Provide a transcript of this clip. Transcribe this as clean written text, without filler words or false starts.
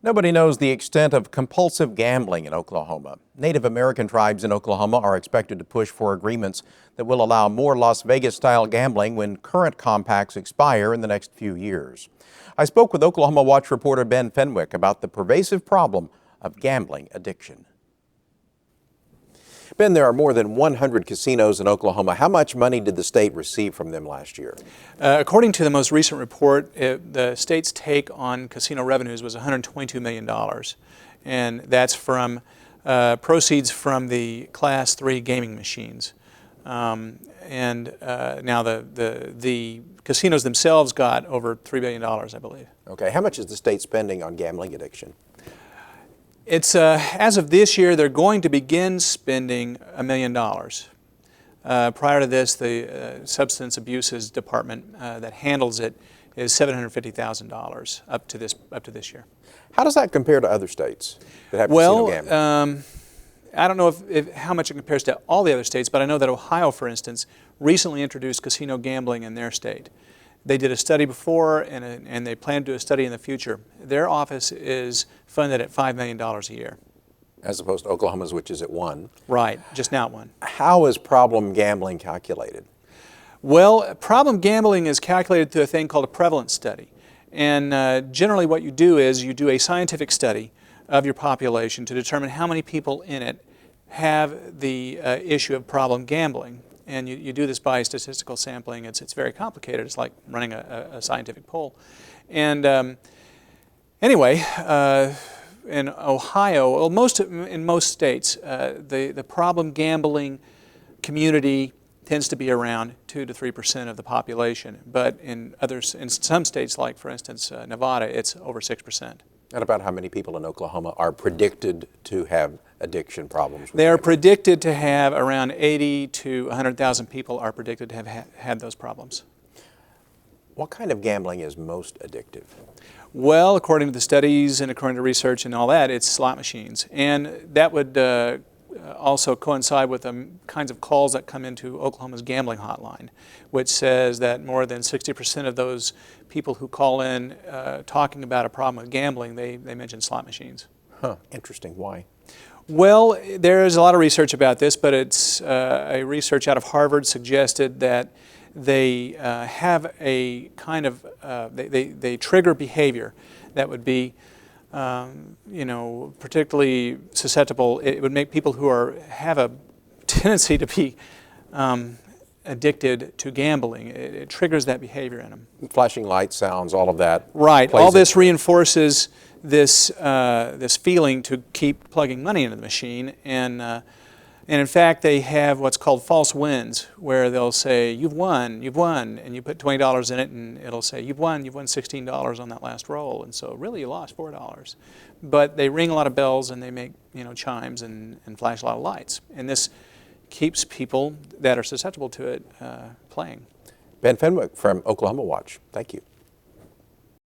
Nobody knows the extent of compulsive gambling in Oklahoma. Native American tribes in Oklahoma are expected to push for agreements that will allow more Las Vegas-style gambling when current compacts expire in the next few years. I spoke with Oklahoma Watch reporter Ben Fenwick about the pervasive problem of gambling addiction. Ben, there are more than 100 casinos in Oklahoma. How much money did the state receive from them last year? According to the most recent report, the state's take on casino revenues was $122 million. And that's from proceeds from the Class 3 gaming machines. Now the casinos themselves got over $3 billion, I believe. Okay, how much is the state spending on gambling addiction? It's as of this year, they're going to begin spending $1 million. Prior to this, the Substance Abuses Department that handles it is $750,000 up to this year. How does that compare to other states that have casino gambling? I don't know how much it compares to all the other states, but I know that Ohio, for instance, recently introduced casino gambling in their state. They did a study before, and they plan to do a study in the future. Their office is funded at $5 million a year. As opposed to Oklahoma's, which is at $1 million. Right, just now at $1 million. How is problem gambling calculated? Well, problem gambling is calculated through a thing called a prevalence study. And generally what you do is you do a scientific study of your population to determine how many people in it have the issue of problem gambling. And you do this by statistical sampling. It's very complicated. It's like running a scientific poll. And anyway, in Ohio, well, in most states, the problem gambling community tends to be around 2 to 3% of the population. But in some states, like for instance Nevada, it's over 6%. And about how many people in Oklahoma are predicted to have addiction problems? They are predicted to have around 80 to 100,000 people are predicted to have had those problems. What kind of gambling is most addictive? Well, according to the studies and according to research and all that, it's slot machines. And that would also coincide with the kinds of calls that come into Oklahoma's gambling hotline, which says that more than 60% of those people who call in talking about a problem with gambling, they mention slot machines. Huh, interesting. Why? Well, there is a lot of research about this, but it's a research out of Harvard suggested that they have a kind of, they trigger behavior that would be particularly susceptible. It would make people who have a tendency to be addicted to gambling. It triggers that behavior in them. Flashing lights, sounds, all of that. Right. All this reinforces this feeling to keep plugging money into the machine, and in fact they have what's called false wins, where they'll say you've won, and you put $20 in it, and it'll say you've won $16 on that last roll, and so really you lost $4. But they ring a lot of bells and they make chimes and flash a lot of lights, and this keeps people that are susceptible to it playing. Ben Fenwick from Oklahoma Watch. Thank you.